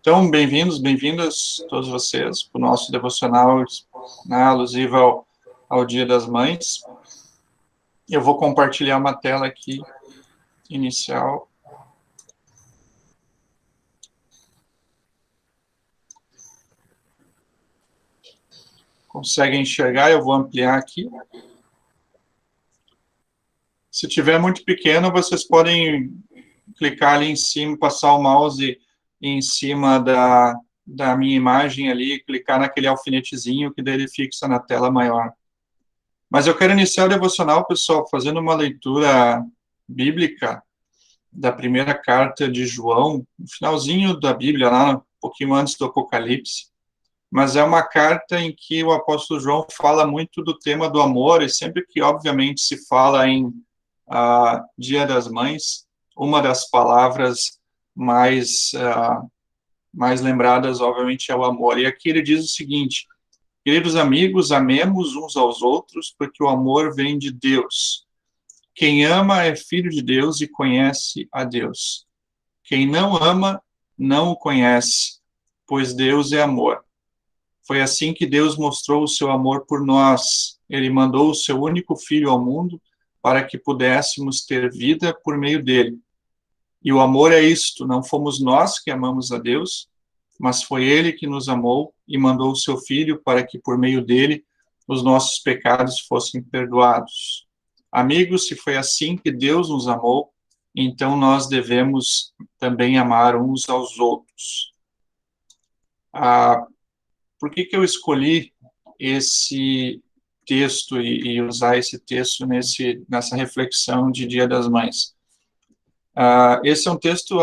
Então, bem-vindos, bem-vindas todos vocês para o nosso devocional, né, alusivo ao Dia das Mães. Eu vou compartilhar uma tela aqui, inicial. Conseguem enxergar? Eu vou ampliar aqui. Se tiver muito pequeno, vocês podem clicar ali em cima, passar o mouse em cima da minha imagem ali, clicar naquele alfinetezinho que daí ele fixa na tela maior. Mas eu quero iniciar o devocional, pessoal, fazendo uma leitura bíblica da primeira carta de João, no finalzinho da Bíblia, lá um pouquinho antes do Apocalipse. Mas é uma carta em que o apóstolo João fala muito do tema do amor, e sempre que, obviamente, se fala em Dia das Mães, uma das palavras mais lembradas, obviamente, é o amor. E aqui ele diz o seguinte: queridos amigos, amemos uns aos outros, porque o amor vem de Deus. Quem ama é filho de Deus e conhece a Deus. Quem não ama, não o conhece, pois Deus é amor. Foi assim que Deus mostrou o seu amor por nós. Ele mandou o seu único filho ao mundo para que pudéssemos ter vida por meio dele. E o amor é isto: não fomos nós que amamos a Deus, mas foi ele que nos amou e mandou o seu filho para que por meio dele os nossos pecados fossem perdoados. Amigos, se foi assim que Deus nos amou, então nós devemos também amar uns aos outros. Por que eu escolhi esse texto e usar esse texto nessa reflexão de Dia das Mães? Esse é um texto,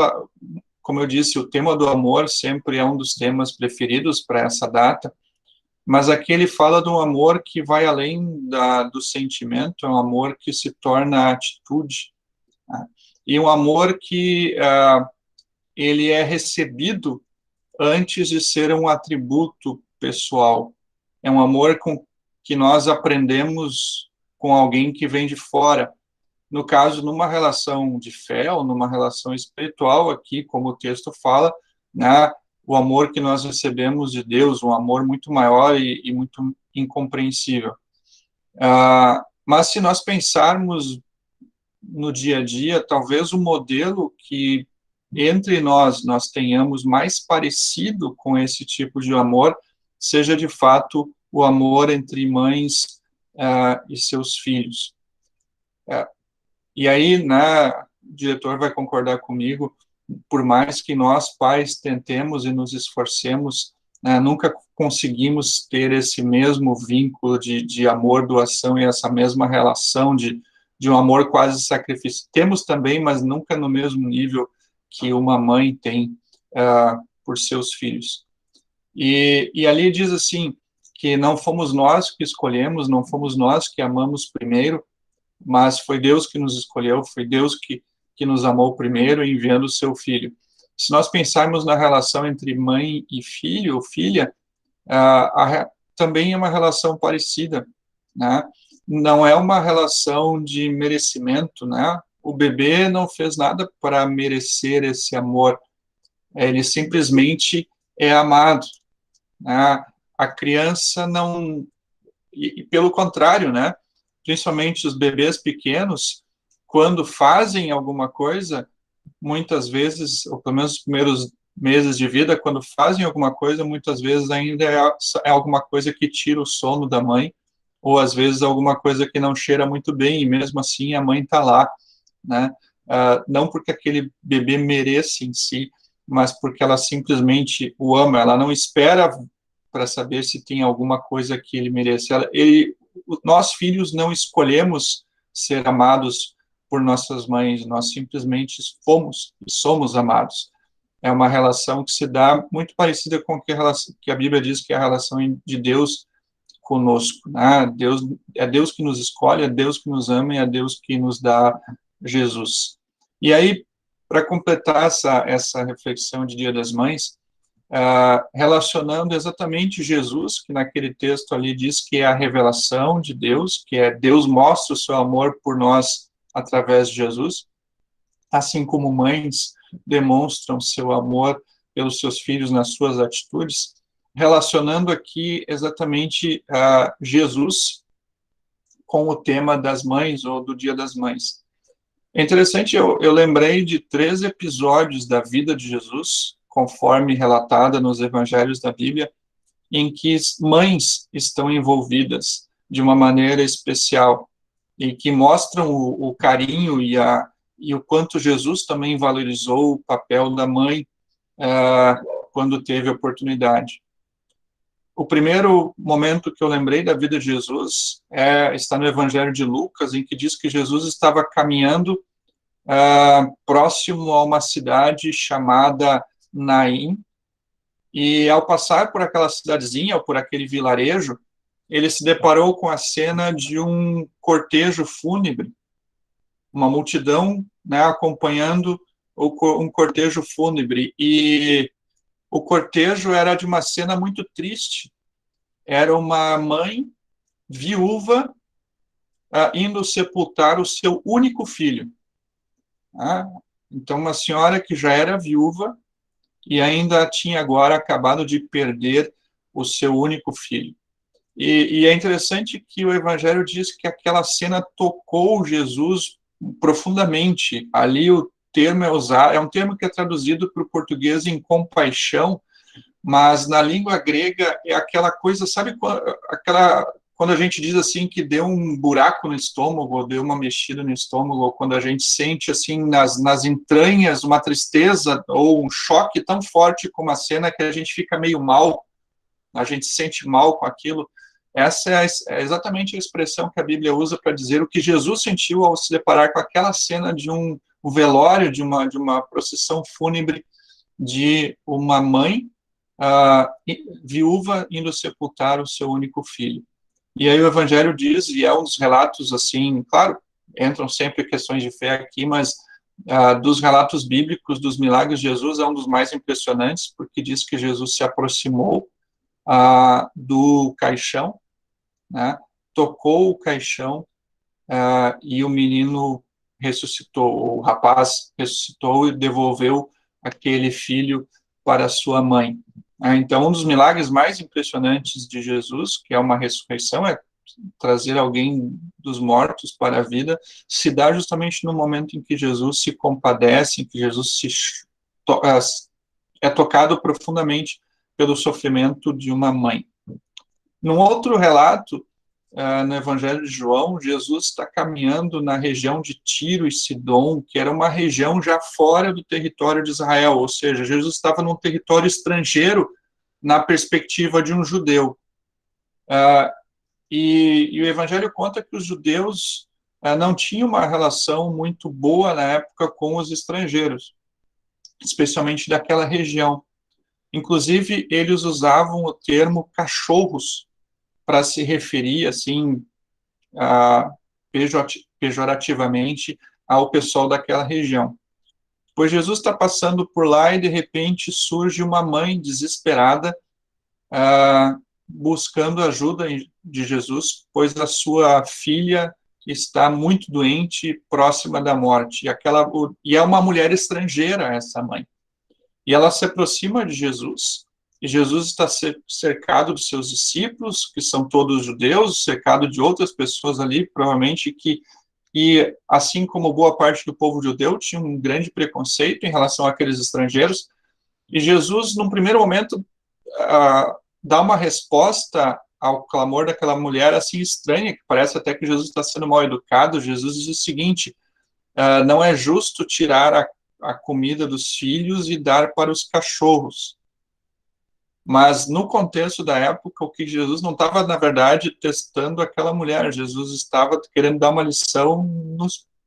como eu disse, o tema do amor sempre é um dos temas preferidos para essa data, mas aqui ele fala de um amor que vai além do sentimento, é um amor que se torna atitude, né? E um amor que ele é recebido antes de ser um atributo pessoal. É um amor que nós aprendemos com alguém que vem de fora. No caso, numa relação de fé ou numa relação espiritual, aqui, como o texto fala, né, o amor que nós recebemos de Deus, um amor muito maior e muito incompreensível. Mas se nós pensarmos no dia a dia, talvez o modelo que entre nós tenhamos mais parecido com esse tipo de amor seja, de fato, o amor entre mães e seus filhos. E aí, né, o diretor vai concordar comigo, por mais que nós, pais, tentemos e nos esforcemos, nunca conseguimos ter esse mesmo vínculo de amor, doação e essa mesma relação de um amor quase sacrifício. Temos também, mas nunca no mesmo nível que uma mãe tem por seus filhos. E ali diz assim, que não fomos nós que escolhemos, não fomos nós que amamos primeiro, mas foi Deus que nos escolheu, foi Deus que nos amou primeiro, enviando o seu filho. Se nós pensarmos na relação entre mãe e filho, ou filha, também é uma relação parecida, né? Não é uma relação de merecimento, né? O bebê não fez nada para merecer esse amor, ele simplesmente é amado, né? A criança não... E pelo contrário, né? Principalmente os bebês pequenos, quando fazem alguma coisa, muitas vezes, ou pelo menos os primeiros meses de vida, quando fazem alguma coisa, muitas vezes ainda é alguma coisa que tira o sono da mãe, ou às vezes alguma coisa que não cheira muito bem, e mesmo assim a mãe está lá, né? Não porque aquele bebê mereça em si, mas porque ela simplesmente o ama, ela não espera para saber se tem alguma coisa que ele merece. Nós, filhos, não escolhemos ser amados por nossas mães, nós simplesmente fomos e somos amados. É uma relação que se dá muito parecida com que a Bíblia diz que é a relação de Deus conosco, né? É Deus que nos escolhe, é Deus que nos ama e é Deus que nos dá Jesus. E aí, para completar essa reflexão de Dia das Mães, relacionando exatamente Jesus, que naquele texto ali diz que é a revelação de Deus, que é Deus mostra o seu amor por nós através de Jesus, assim como mães demonstram seu amor pelos seus filhos nas suas atitudes, relacionando aqui exatamente Jesus com o tema das mães, ou do Dia das Mães. É interessante, eu lembrei de 3 episódios da vida de Jesus, conforme relatada nos evangelhos da Bíblia, em que mães estão envolvidas de uma maneira especial, e que mostram o carinho e o quanto Jesus também valorizou o papel da mãe quando teve oportunidade. O primeiro momento que eu lembrei da vida de Jesus está no Evangelho de Lucas, em que diz que Jesus estava caminhando próximo a uma cidade chamada Naim, e ao passar por aquela cidadezinha, ou por aquele vilarejo, ele se deparou com a cena de um cortejo fúnebre, uma multidão, né, acompanhando um cortejo fúnebre, e o cortejo era de uma cena muito triste. Era uma mãe viúva indo sepultar o seu único filho. Então, uma senhora que já era viúva e ainda tinha agora acabado de perder o seu único filho. E é interessante que o Evangelho diz que aquela cena tocou Jesus profundamente. Ali o termo é usado, é um termo que é traduzido para o português em compaixão, mas na língua grega é aquela coisa, sabe, quando a gente diz assim que deu um buraco no estômago, ou deu uma mexida no estômago, ou quando a gente sente assim nas entranhas uma tristeza ou um choque tão forte como a cena que a gente fica meio mal, a gente se sente mal com aquilo. Essa é exatamente a expressão que a Bíblia usa para dizer o que Jesus sentiu ao se deparar com aquela cena de um velório, de uma procissão fúnebre de uma mãe viúva indo sepultar o seu único filho. E aí o Evangelho diz, e é um dos relatos, assim, claro, entram sempre questões de fé aqui, mas dos relatos bíblicos dos milagres de Jesus é um dos mais impressionantes, porque diz que Jesus se aproximou do caixão, né, tocou o caixão e o menino ressuscitou, o rapaz ressuscitou e devolveu aquele filho para sua mãe. Então, um dos milagres mais impressionantes de Jesus, que é uma ressurreição, é trazer alguém dos mortos para a vida, se dá justamente no momento em que Jesus se compadece, em que Jesus é tocado profundamente pelo sofrimento de uma mãe. Num outro relato, no Evangelho de João, Jesus está caminhando na região de Tiro e Sidom, que era uma região já fora do território de Israel, ou seja, Jesus estava num território estrangeiro na perspectiva de um judeu. E o Evangelho conta que os judeus não tinham uma relação muito boa na época com os estrangeiros, especialmente daquela região. Inclusive, eles usavam o termo cachorros para se referir, assim, pejorativamente ao pessoal daquela região. Pois Jesus está passando por lá e, de repente, surge uma mãe desesperada, buscando ajuda de Jesus, pois a sua filha está muito doente, próxima da morte. E é uma mulher estrangeira, essa mãe. E ela se aproxima de Jesus, e Jesus está cercado dos seus discípulos, que são todos judeus, cercado de outras pessoas ali, provavelmente e assim como boa parte do povo judeu, tinha um grande preconceito em relação àqueles estrangeiros, e Jesus, num primeiro momento, dá uma resposta ao clamor daquela mulher assim estranha, que parece até que Jesus está sendo mal educado. Jesus diz o seguinte: não é justo tirar a comida dos filhos e dar para os cachorros. Mas no contexto da época, o que Jesus não estava, na verdade, testando aquela mulher, Jesus estava querendo dar uma lição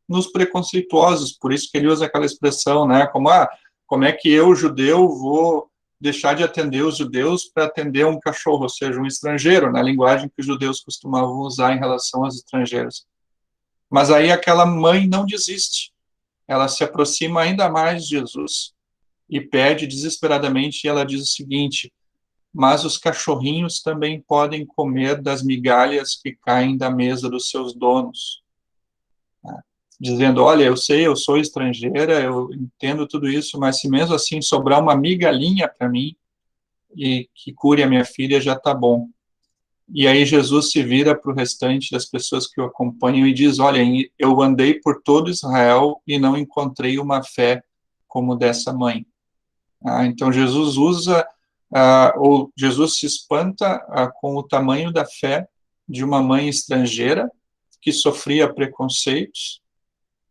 nos preconceituosos, por isso que ele usa aquela expressão, né, como é que eu, judeu, vou deixar de atender os judeus para atender um cachorro, ou seja, um estrangeiro, na linguagem que os judeus costumavam usar em relação aos estrangeiros. Mas aí aquela mãe não desiste, ela se aproxima ainda mais de Jesus e pede desesperadamente, e ela diz o seguinte: mas os cachorrinhos também podem comer das migalhas que caem da mesa dos seus donos. dizendo, olha, eu sei, eu sou estrangeira, eu entendo tudo isso, mas se mesmo assim sobrar uma migalhinha para mim e que cure a minha filha, já está bom. E aí Jesus se vira para o restante das pessoas que o acompanham e diz, olha, eu andei por todo Israel e não encontrei uma fé como dessa mãe. Então Jesus usa, ou Jesus se espanta com o tamanho da fé de uma mãe estrangeira que sofria preconceitos,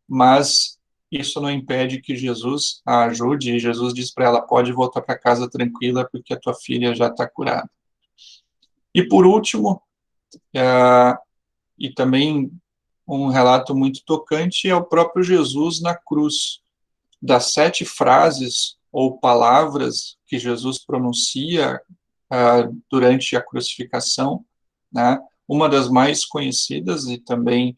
mas isso não impede que Jesus a ajude, e Jesus diz para ela, pode voltar para casa tranquila, porque a tua filha já está curada. E por último, e também um relato muito tocante, é o próprio Jesus na cruz. Das 7 frases ou palavras que Jesus pronuncia durante a crucificação, né, uma das mais conhecidas e também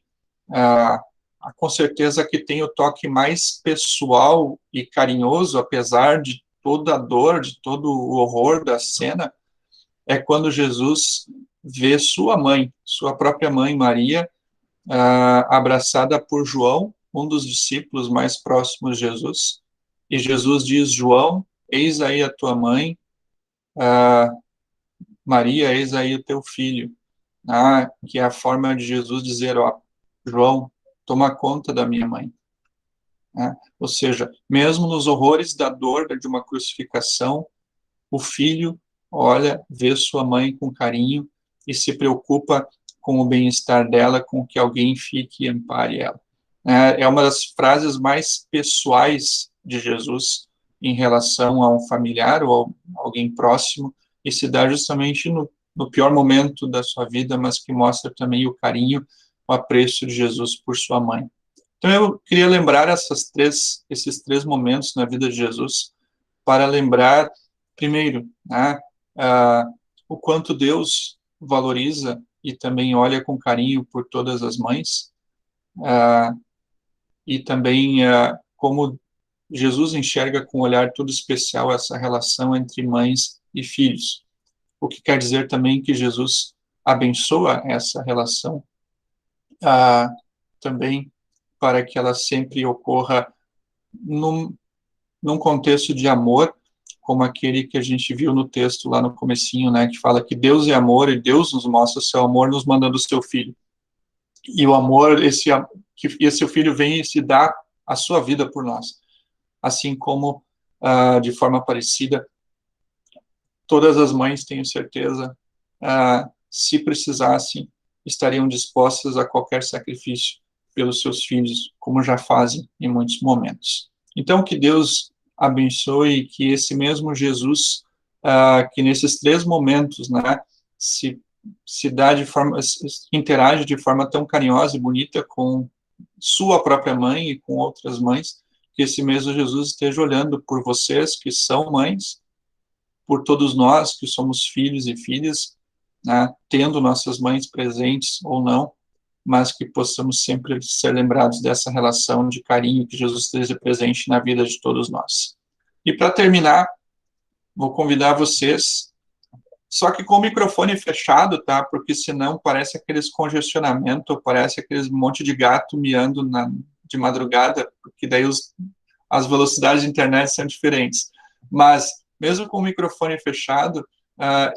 com certeza que tem o toque mais pessoal e carinhoso, apesar de toda a dor, de todo o horror da cena, é quando Jesus vê sua mãe, sua própria mãe, Maria, abraçada por João, um dos discípulos mais próximos de Jesus, e Jesus diz, João, eis aí a tua mãe, Maria, eis aí o teu filho, que é a forma de Jesus dizer, ó, João, toma conta da minha mãe. Ou seja, mesmo nos horrores da dor de uma crucificação, o filho olha, vê sua mãe com carinho e se preocupa com o bem-estar dela, com que alguém fique e ampare ela. É uma das frases mais pessoais de Jesus em relação a um familiar ou a alguém próximo, e se dá justamente no pior momento da sua vida, mas que mostra também o carinho, o apreço de Jesus por sua mãe. Então eu queria lembrar esses três momentos na vida de Jesus, para lembrar, primeiro, o quanto Deus valoriza e também olha com carinho por todas as mães, e também como Jesus enxerga com um olhar todo especial essa relação entre mães e filhos. O que quer dizer também que Jesus abençoa essa relação, também para que ela sempre ocorra num contexto de amor, como aquele que a gente viu no texto lá no comecinho, né, que fala que Deus é amor e Deus nos mostra o seu amor nos mandando o seu filho. E o amor, que esse filho vem e se dá a sua vida por nós. Assim como, de forma parecida, todas as mães, tenho certeza, se precisassem, estariam dispostas a qualquer sacrifício pelos seus filhos, como já fazem em muitos momentos. Então, que Deus abençoe, que esse mesmo Jesus, que nesses 3 momentos, né, se dá de forma, interage de forma tão carinhosa e bonita com sua própria mãe e com outras mães, que esse mesmo Jesus esteja olhando por vocês que são mães, por todos nós que somos filhos e filhas, né, tendo nossas mães presentes ou não, mas que possamos sempre ser lembrados dessa relação de carinho que Jesus esteja presente na vida de todos nós. E para terminar, vou convidar vocês, só que com o microfone fechado, tá? Porque senão parece aqueles congestionamento, parece aqueles monte de gato miando de madrugada, porque daí as velocidades de internet são diferentes. Mas, mesmo com o microfone fechado,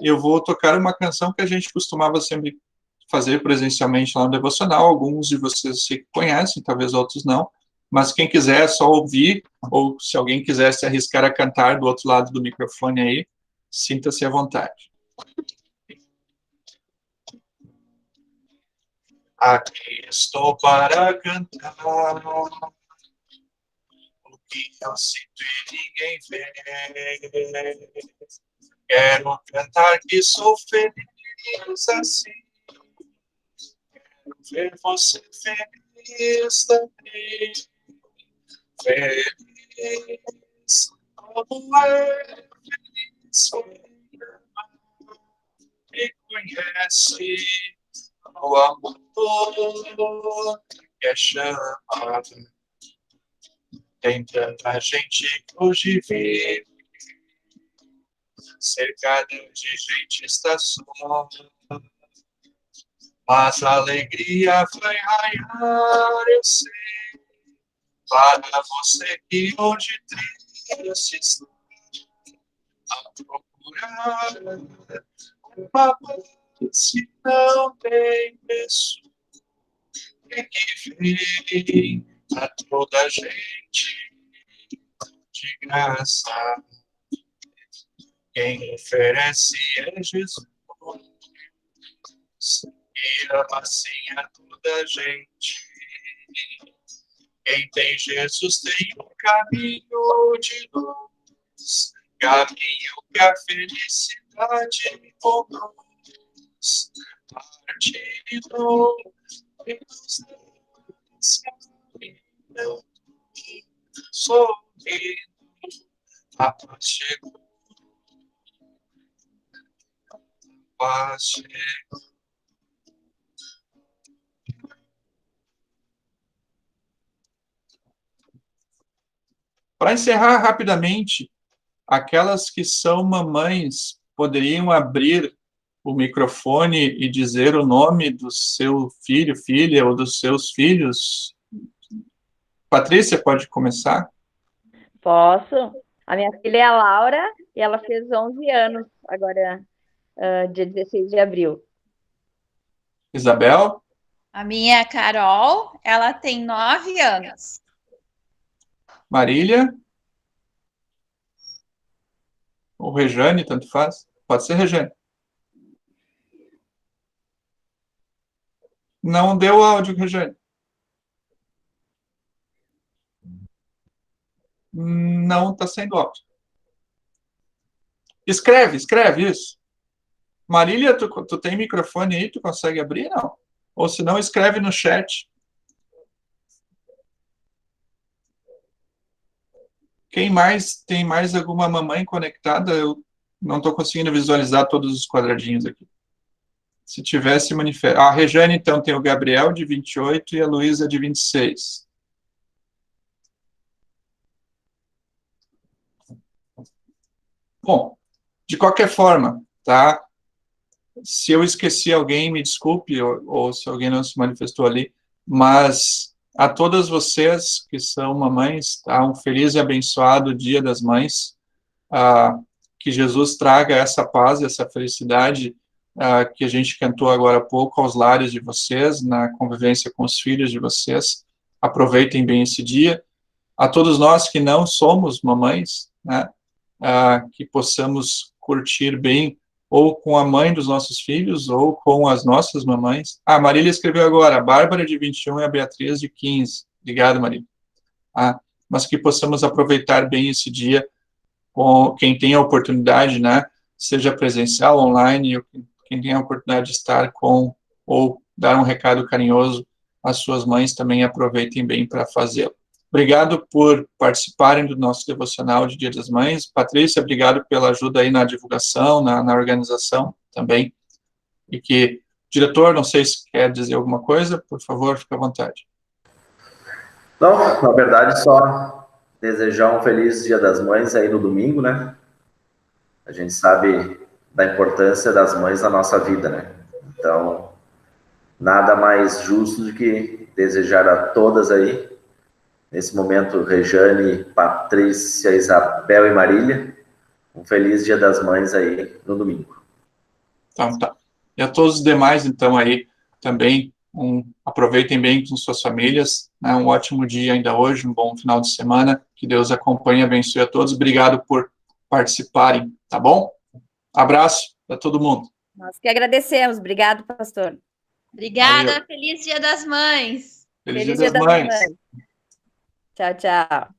eu vou tocar uma canção que a gente costumava sempre fazer presencialmente lá no Devocional. Alguns de vocês se conhecem, talvez outros não. Mas quem quiser é só ouvir, ou se alguém quiser se arriscar a cantar do outro lado do microfone aí, sinta-se à vontade. Aqui estou para cantar o que eu sinto e ninguém vê. Quero cantar que sou feliz assim. Quero ver você feliz também. Feliz como é feliz. Me conhece o amor que é chamado. Tem tanta gente que hoje vive cercado de gente está só, mas a alegria vai raiar, eu sei, para você que onde triste está a procurar uma paz que não tem preço e que vem a toda gente de graça. Quem oferece é Jesus, e ama assim a toda gente. Quem tem Jesus tem um caminho de luz, caminho que a felicidade conduz. Partido e nos caminhos sorrindo, a paz chegou, a paz chegou. Para encerrar rapidamente, aquelas que são mamães poderiam abrir o microfone e dizer o nome do seu filho, filha, ou dos seus filhos. Patrícia, pode começar? Posso? A minha filha é a Laura e ela fez 11 anos agora, dia 16 de abril. Isabel? A minha é a Carol, ela tem 9 anos. Marília? Ou Rejane, tanto faz? Pode ser Rejane. Não deu áudio, Rejane. Não está sendo áudio. Escreve isso. Marília, tu tem microfone aí? Tu consegue abrir? Não. Ou se não, escreve no chat. Quem mais? Tem mais alguma mamãe conectada? Eu não estou conseguindo visualizar todos os quadradinhos aqui. Se tivesse, manifesta. A Rejane, então, tem o Gabriel, de 28, e a Luísa, de 26. Bom, de qualquer forma, tá? Se eu esqueci alguém, me desculpe, ou se alguém não se manifestou ali, mas a todas vocês que são mamães, tá? Um feliz e abençoado Dia das Mães, que Jesus traga essa paz, essa felicidade que a gente cantou agora há pouco aos lares de vocês, na convivência com os filhos de vocês. Aproveitem bem esse dia. A todos nós que não somos mamães, né? Que possamos curtir bem ou com a mãe dos nossos filhos, ou com as nossas mamães. A Marília escreveu agora, a Bárbara, de 21, e a Beatriz, de 15. Obrigado, Marília. Mas que possamos aproveitar bem esse dia, com quem tem a oportunidade, né, seja presencial, online, ou quem tem a oportunidade de estar com, ou dar um recado carinhoso às suas mães, também aproveitem bem para fazê-lo. Obrigado por participarem do nosso devocional de Dia das Mães. Patrícia, obrigado pela ajuda aí na divulgação, na organização também. E que, diretor, não sei se quer dizer alguma coisa, por favor, fique à vontade. Não, na verdade, só desejar um feliz Dia das Mães aí no domingo, né? A gente sabe da importância das mães na nossa vida, né? Então, nada mais justo do que desejar a todas aí, nesse momento, Rejane, Patrícia, Isabel e Marília, um feliz Dia das Mães aí no domingo. Então, tá. E a todos os demais, então, aí, também, aproveitem bem com suas famílias, né? Um ótimo dia ainda hoje, um bom final de semana, que Deus acompanhe e abençoe a todos. Obrigado por participarem, tá bom? Abraço para todo mundo. Nós que agradecemos. Obrigado, pastor. Obrigada, Valeu. feliz Dia das Mães. Feliz Dia das Mães. Tchau, tchau.